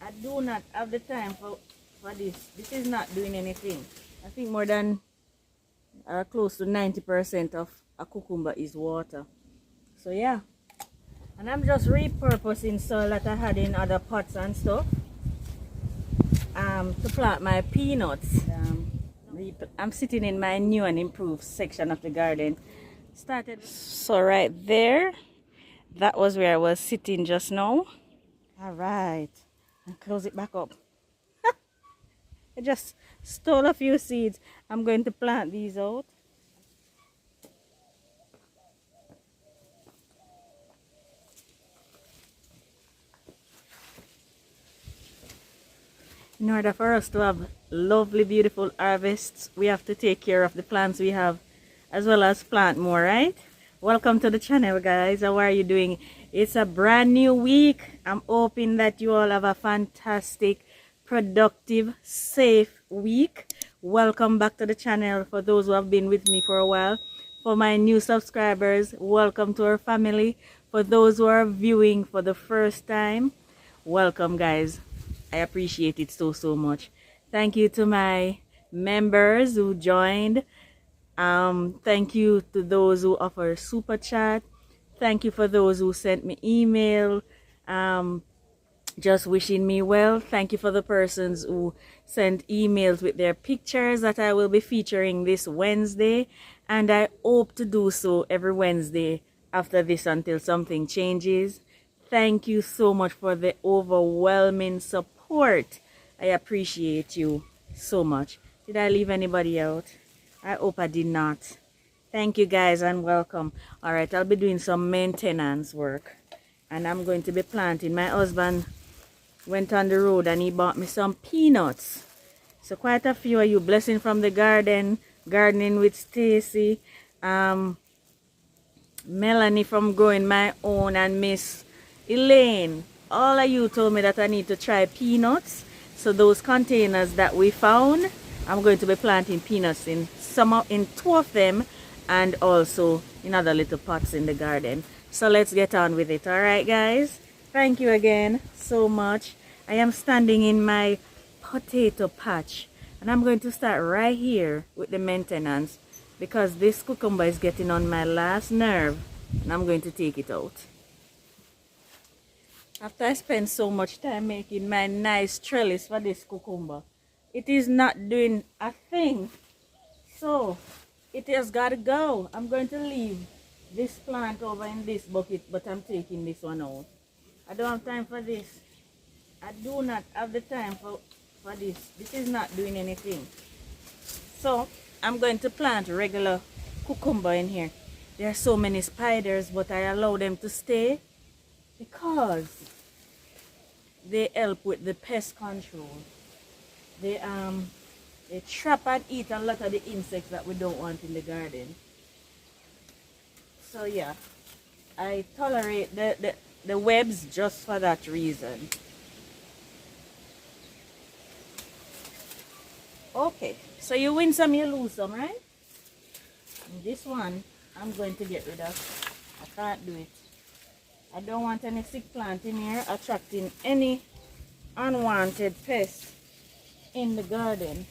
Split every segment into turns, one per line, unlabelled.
I do not have the time for this. This is not doing anything. I think more than close to 90% of a cucumber is water. So yeah. And I'm just repurposing soil that I had in other pots and stuff to plant my peanuts. I'm sitting in my new and improved section of the garden. So right there, that was where I was sitting just now. All right, and close it back up. I just stole a few seeds. I'm going to plant these out. In order for us to have lovely, beautiful harvests, we have to take care of the plants we have as well as plant more, right? Welcome to the channel, guys. How are you doing? It's a brand new week. I'm hoping that you all have a fantastic, productive, safe week. Welcome back to the channel for those who have been with me for a while. For my new subscribers, welcome to our family. For those who are viewing for the first time, welcome, guys. I appreciate it so much. Thank you to my members who joined. Thank you to those who offer super chat. Thank you for those who sent me email just wishing me well. Thank you for the persons who sent emails with their pictures that I will be featuring this Wednesday, and I hope to do so every Wednesday after this until something changes. Thank you so much for the overwhelming support. I appreciate you so much. Did I leave anybody out? I hope I did not. Thank you, guys, and welcome. All right, I'll be doing some maintenance work, and I'm going to be planting. My husband went on the road and he bought me some peanuts. So quite a few of you, blessing from the garden, gardening with Stacy, Melanie from Growing My Own, and Miss Elaine. All of you told me that I need to try peanuts. So those containers that we found, I'm going to be planting peanuts in two of them, and also in other little pots in the garden. So let's get on with it. All right, guys, thank you again so much. I am standing in my potato patch, and I'm going to start right here with the maintenance because this cucumber is getting on my last nerve, and I'm going to take it out. After I spend so much time making my nice trellis for this cucumber, it is not doing a thing. So it has got to go. I'm going to leave this plant over in this bucket, but I'm taking this one out. I don't have time for this. I do not have the time for this. This is not doing anything. So I'm going to plant regular cucumber in here. There are so many spiders, but I allow them to stay because they help with the pest control. They trap and eat a lot of the insects that we don't want in the garden. So yeah, I tolerate the webs just for that reason. Okay, so you win some, you lose some, right? And this one I'm going to get rid of. I can't do it. I don't want any sick plant in here attracting any unwanted pests in the garden.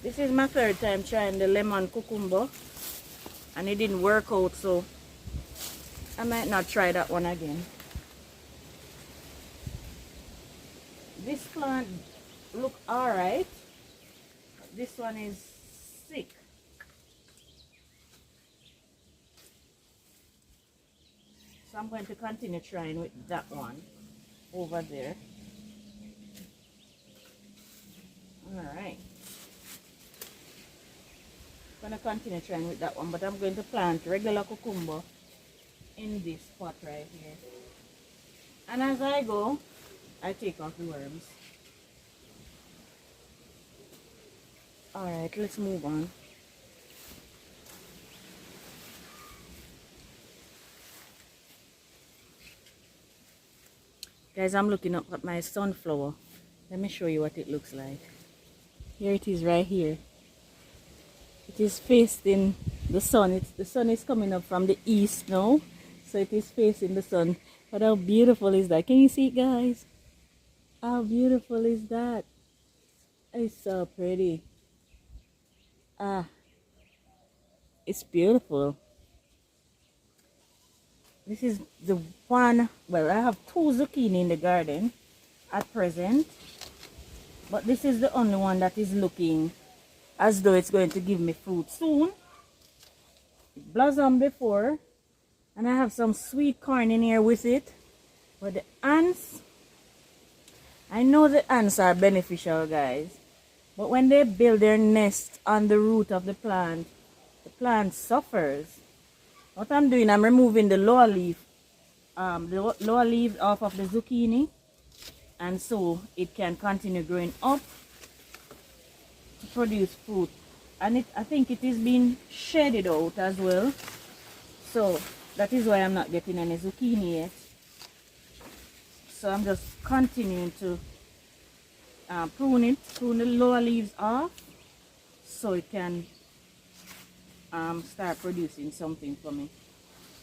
This is my third time trying the lemon cucumber, and it didn't work out, so I might not try that one again. This plant look alright. This one is sick. So I'm going to continue trying with that one over there. Alright. I'm going to continue trying with that one, but I'm going to plant regular cucumber in this pot right here. And as I go, I take off the worms. Alright, let's move on. Guys, I'm looking up at my sunflower. Let me show you what it looks like. Here it is right here. It is facing the sun. The sun is coming up from the east now. So it is facing the sun. But how beautiful is that? Can you see it, guys? How beautiful is that? It's so pretty. Ah, it's beautiful. This is the one, well, I have two zucchini in the garden at present, but this is the only one that is looking as though it's going to give me fruit soon. It blossomed before, and I have some sweet corn in here with it. But the ants, I know the ants are beneficial, guys, but when they build their nest on the root of the plant suffers. What I'm doing, I'm removing the lower leaves off of the zucchini, and so it can continue growing up to produce fruit. And I think it is being shaded out as well, so that is why I'm not getting any zucchini yet. So I'm just continuing to prune the lower leaves off so it can start producing something for me,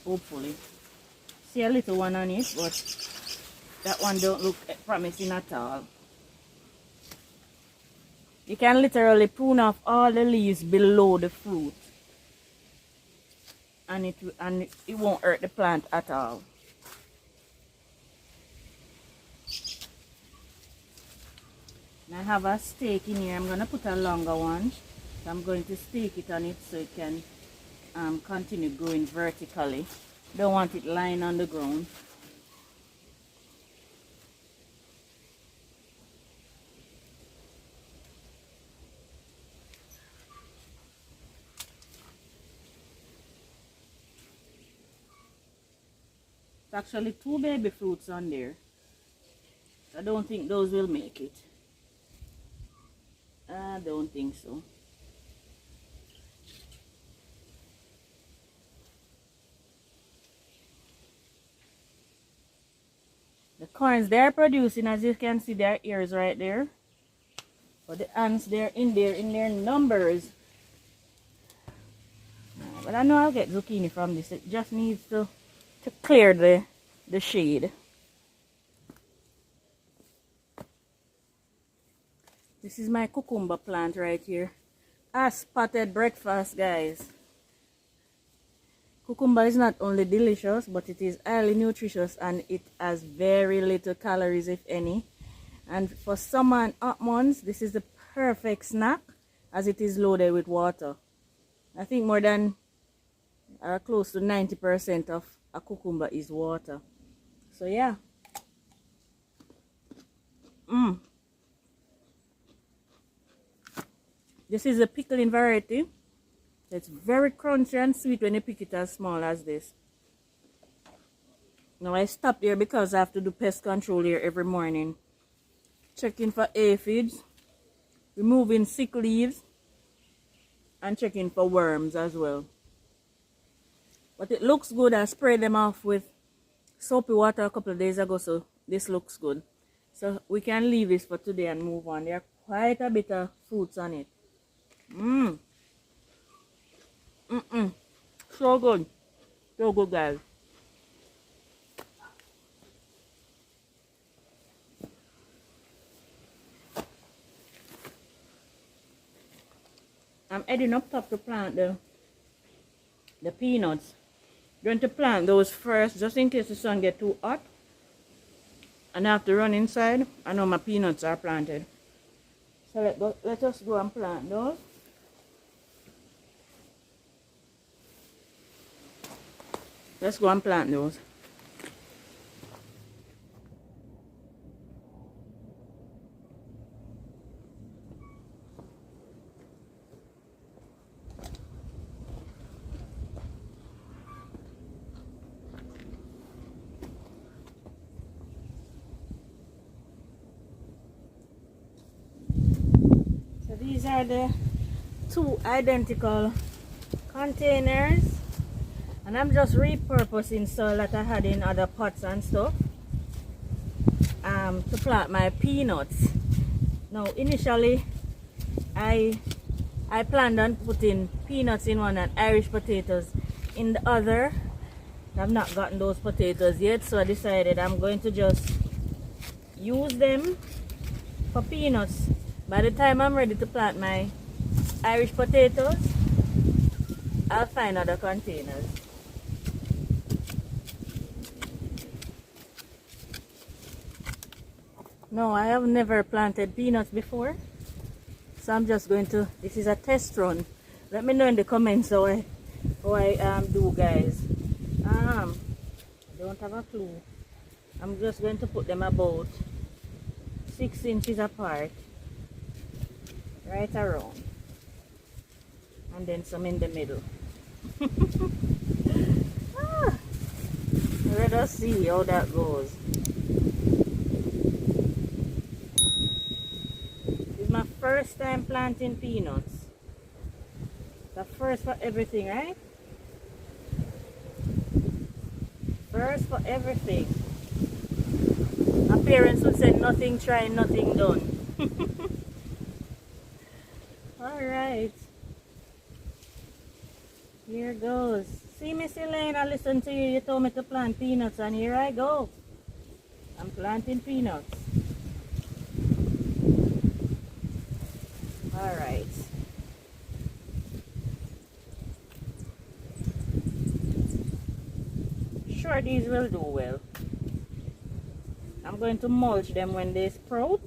hopefully. See a little one on it, but that one don't look promising at all. You can literally prune off all the leaves below the fruit, and it won't hurt the plant at all. And I have a stake in here. I'm going to put a longer one. So I'm going to stake it on it so it can continue growing vertically. Don't want it lying on the ground. It's actually 2 baby fruits on there. I don't think those will make it. I don't think so. The corns they're producing, as you can see, their ears right there. But the ants, they're in their numbers. But I know I'll get zucchini from this. It just needs to clear the shade. This is my cucumber plant right here. A spotted breakfast, guys. Cucumber is not only delicious, but it is highly nutritious, and it has very little calories, if any. And for summer and hot months, this is the perfect snack, as it is loaded with water. I think more than close to 90% of a cucumber is water. So yeah. This is a pickling variety. It's very crunchy and sweet when you pick it as small as this. Now I stopped here because I have to do pest control here every morning. Checking for aphids, removing sick leaves, and checking for worms as well. But it looks good. I sprayed them off with soapy water a couple of days ago, so this looks good. So we can leave this for today and move on. There are quite a bit of fruits on it. So good. So good, guys. I'm heading up top to plant the peanuts. Going to plant those first, just in case the sun gets too hot and I have to run inside. I know my peanuts are planted. So let us go and plant those. Let's go and plant those. So these are the 2 identical containers. And I'm just repurposing soil that I had in other pots and stuff to plant my peanuts. Now initially I planned on putting peanuts in one and Irish potatoes in the other. I've not gotten those potatoes yet, so I decided I'm going to just use them for peanuts. By the time I'm ready to plant my Irish potatoes, I'll find other containers. No, I have never planted peanuts before. So I'm just going to, this is a test run. Let me know in the comments how I do, guys. I don't have a clue. I'm just going to put them about 6 inches apart, right around, and then some in the middle. Let us see how that goes. It's my first time planting peanuts. The first for everything, right? First for everything. My parents would say nothing trying, nothing done. Alright. Here goes. See, Miss Elaine, I listened to you. You told me to plant peanuts, and here I go. I'm planting peanuts. Alright. Sure, these will do well. I'm going to mulch them when they sprout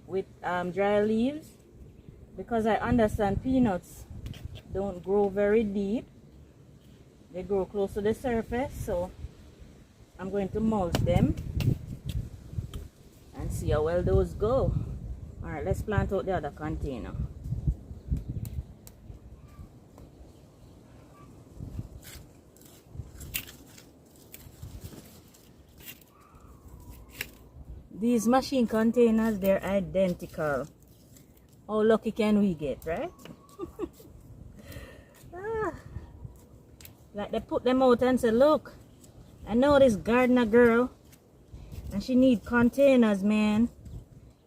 with dry leaves, because I understand peanuts don't grow very deep. They grow close to the surface, so I'm going to mulch them and see how well those go. Alright, let's plant out the other container. These machine containers, they're identical. How lucky can we get, right? Like they put them out and say, look, I know this gardener girl and she need containers, man.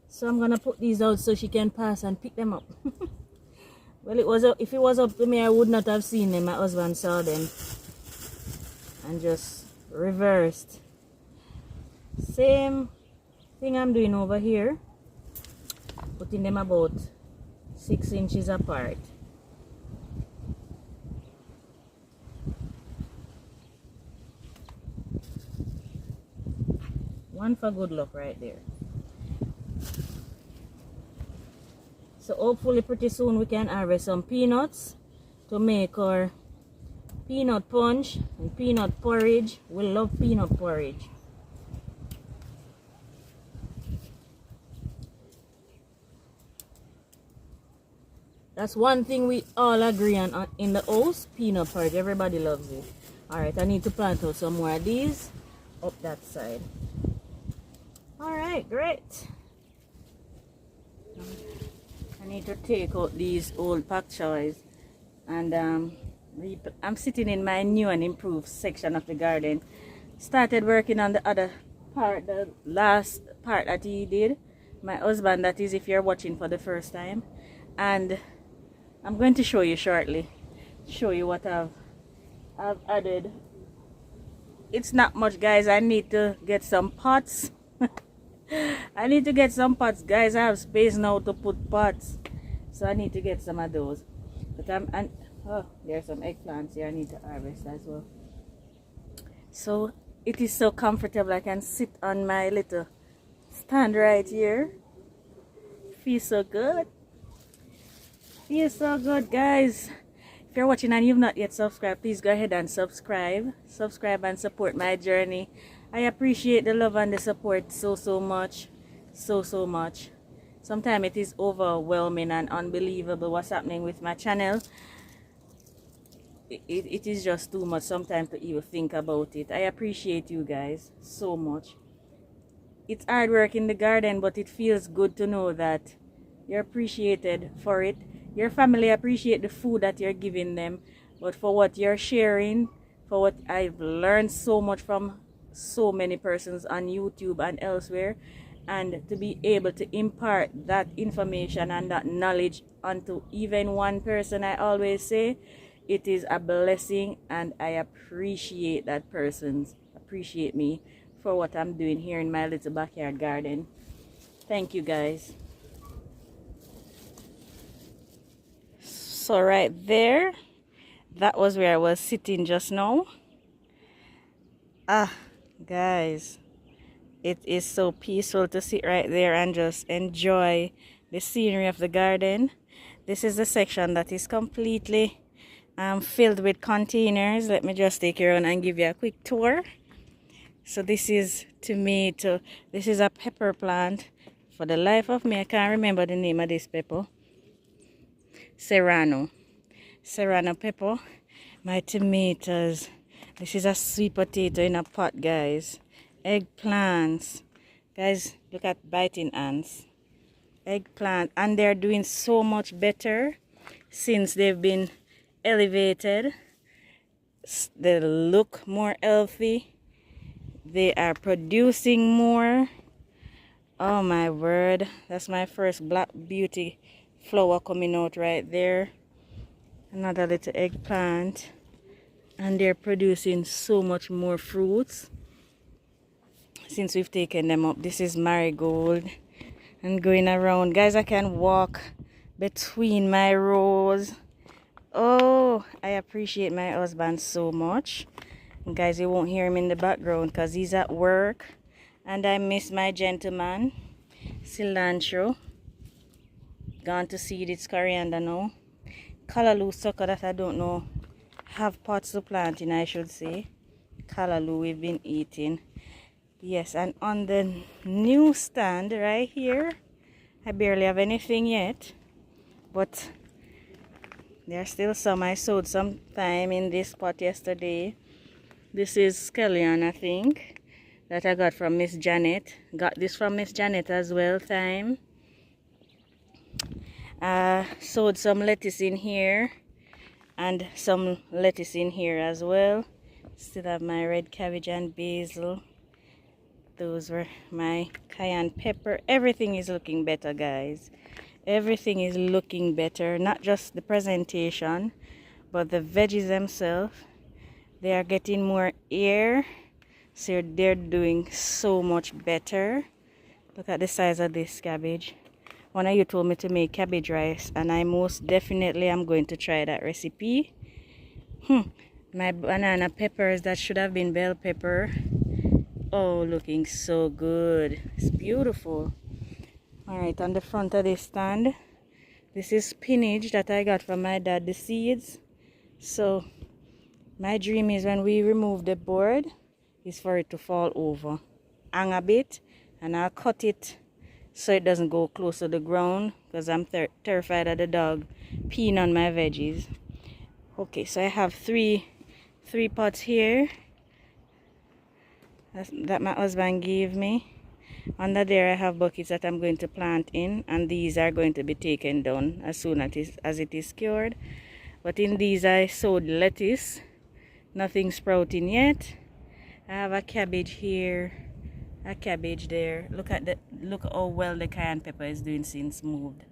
So I'm gonna put these out so she can pass and pick them up. Well, if it was up to me, I would not have seen them. My husband saw them and just reversed. Same thing I'm doing over here, putting them about 6 inches apart. One for good luck right there. So hopefully pretty soon we can harvest some peanuts to make our peanut punch and peanut porridge. We love peanut porridge. That's one thing we all agree on in the house, peanut porridge. Everybody loves it. Alright, I need to plant out some more of these up that side. Alright, great. I need to take out these old pak choys, and I'm sitting in my new and improved section of the garden. Started working on the other part, the last part that he did. My husband, that is, if you're watching for the first time. And I'm going to show you shortly. Show you what I've added. It's not much, guys. I need to get some pots. I need to get some pots, guys. I have space now to put pots, so I need to get some of those. But oh, there's some eggplants here I need to harvest as well. So it is so comfortable. I can sit on my little stand right here. Feels so good. Feels so good, guys. If you're watching and you've not yet subscribed, please go ahead and subscribe and support my journey. I appreciate the love and the support so much, so much. Sometimes it is overwhelming and unbelievable what's happening with my channel. It is just too much sometimes to even think about it. I appreciate you guys so much. It's hard work in the garden, but it feels good to know that you're appreciated for it. Your family appreciate the food that you're giving them, but for what you're sharing, for what I've learned so much from so many persons on YouTube and elsewhere, and to be able to impart that information and that knowledge onto even one person, I always say it is a blessing, and I appreciate that person's appreciate me for what I'm doing here in my little backyard garden. Thank you guys. So right there, that was where I was sitting just now. Guys, it is so peaceful to sit right there and just enjoy the scenery of the garden. This is the section that is completely filled with containers. Let me just take you around and give you a quick tour. So this is this is a pepper plant. For the life of me, I can't remember the name of this pepper. Serrano pepper. My tomatoes. This is a sweet potato in a pot, guys. Eggplants. Guys, look at biting ants. Eggplant. And they're doing so much better since they've been elevated. They look more healthy. They are producing more. Oh my word. That's my first black beauty flower coming out right there. Another little eggplant. And they're producing so much more fruits since we've taken them up. This is marigold. And going around, guys, I can walk between my rows. Oh, I appreciate my husband so much. And guys, you won't hear him in the background because he's at work. And I miss my gentleman. Cilantro. Gone to seed. It's coriander now. Callaloo sucker that I don't know have pots to plant in, I should say. Callaloo we've been eating. Yes, and on the new stand right here, I barely have anything yet, but there's still some. I sowed some thyme in this pot yesterday. This is scallion, I think, that I got from Miss Janet. Got this from Miss Janet as well, thyme. Sowed some lettuce in here and some lettuce in here as well. Still have my red cabbage and basil. Those were my cayenne pepper. Everything is looking better, guys. Everything is looking better. Not just the presentation, but the veggies themselves. They are getting more air. So they're doing so much better. Look at the size of this cabbage. One of you told me to make cabbage rice, and I most definitely am going to try that recipe. My banana peppers that should have been bell pepper. Oh, looking so good. It's beautiful. Alright, on the front of this stand, this is spinach that I got from my dad, the seeds. So my dream is when we remove the board is for it to fall over, hang a bit, and I'll cut it so it doesn't go close to the ground, because I'm terrified of the dog peeing on my veggies. Okay, so I have three pots here that my husband gave me. Under there I have buckets that I'm going to plant in, and these are going to be taken down as soon as it is cured. But in these I sowed lettuce. Nothing sprouting yet. I have a cabbage here, a cabbage there. Look how well the cayenne pepper is doing since moved.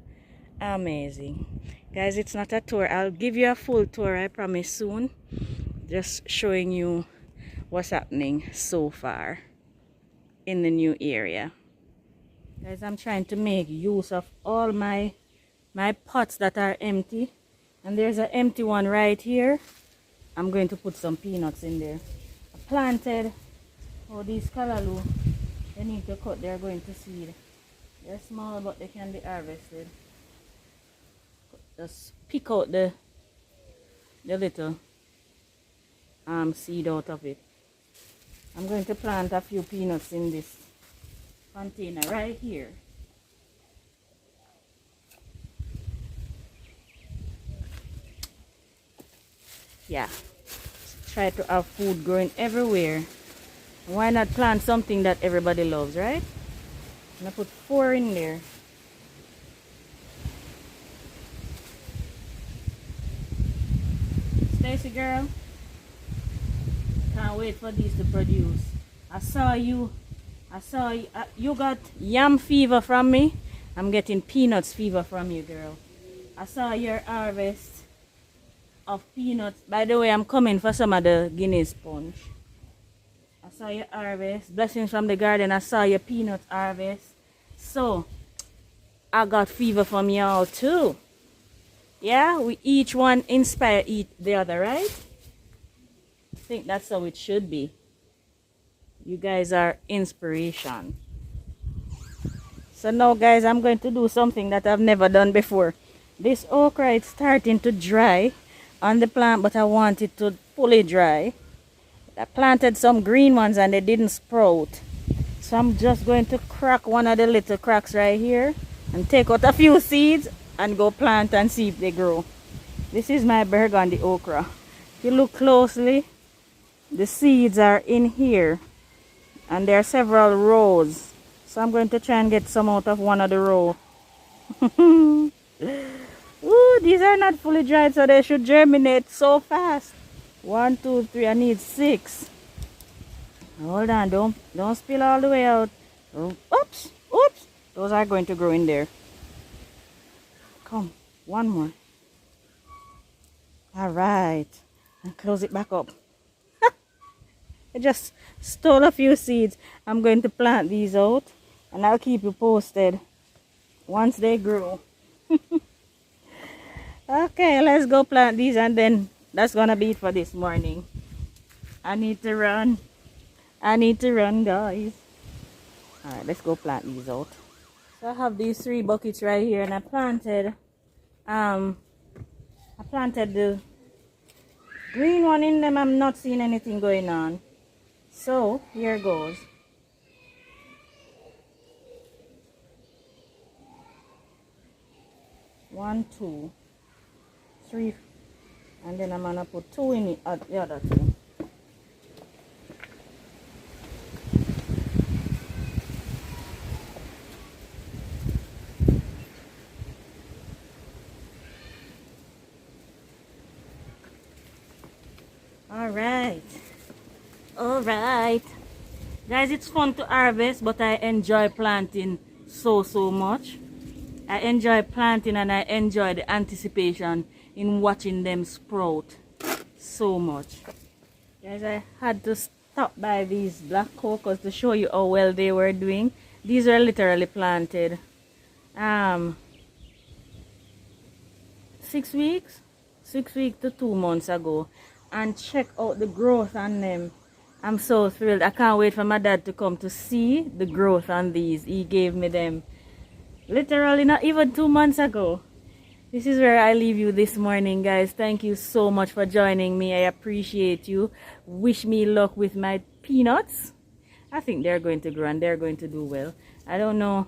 Amazing. Guys, it's not a tour. I'll give you a full tour, I promise, soon. Just showing you what's happening so far in the new area. Guys, I'm trying to make use of all my pots that are empty. And there's an empty one right here. I'm going to put some peanuts in there. I planted these callaloo. They need to cut, they're going to seed. They're small, but they can be harvested. Just pick out the little seed out of it. I'm going to plant a few peanuts in this container right here. Yeah, try to have food growing everywhere. Why not plant something that everybody loves, right? I'm gonna put 4 in there. Stacy girl, can't wait for these to produce. I saw you got yam fever from me. I'm getting peanuts fever from you, girl. I saw your harvest of peanuts. By the way, I'm coming for some of the Guinness sponge. I saw your harvest. Blessings from the garden. I saw your peanut harvest. So, I got fever from y'all too. Yeah, we each one inspire the other, right? I think that's how it should be. You guys are inspiration. So now guys, I'm going to do something that I've never done before. This okra, it's starting to dry on the plant, but I want it to fully dry. I planted some green ones and they didn't sprout. So I'm just going to crack one of the little cracks right here and take out a few seeds and go plant and see if they grow. This is my burgundy okra. If you look closely, the seeds are in here and there are several rows. So I'm going to try and get some out of one of the rows. Ooh, these are not fully dried, so they should germinate so fast. 1, 2, 3, I need 6. Hold on, don't spill all the way out. Oops, oops. Those are going to grow in there. Come, one more. All right, and close it back up. I just stole a few seeds. I'm going to plant these out and I'll keep you posted once they grow. Okay, let's go plant these and then that's gonna be it for this morning. I need to run. I need to run, guys. Alright, let's go plant these out. So I have these 3 buckets right here and I planted the green one in them. I'm not seeing anything going on. So here goes. One, 2, 3, and then I'm gonna put 2 in it, the other 2. All right, guys, it's fun to harvest, but I enjoy planting so much. I enjoy planting and I enjoy the anticipation in watching them sprout so much. Guys, I had to stop by these black cocos to show you how well they were doing. These are literally planted 6 weeks to 2 months ago, and check out the growth on them. I'm so thrilled. I can't wait for my dad to come to see the growth on these. He gave me them literally not even 2 months ago. This is where I leave you this morning, guys. Thank you so much for joining me. I appreciate you. Wish me luck with my peanuts. I think they're going to grow and they're going to do well. I don't know.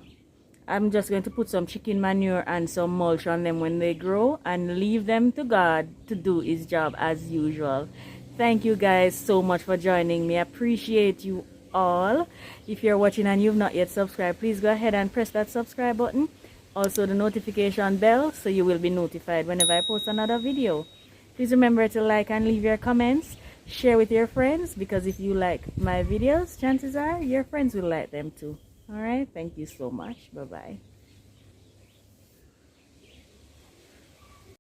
I'm just going to put some chicken manure and some mulch on them when they grow and leave them to God to do his job as usual. Thank you guys so much for joining me. I appreciate you all. If you're watching and you've not yet subscribed, please go ahead and press that subscribe button. Also the notification bell so you will be notified whenever I post another video. Please remember to like and leave your comments. Share with your friends, because if you like my videos, chances are your friends will like them too. Alright, thank you so much. Bye bye.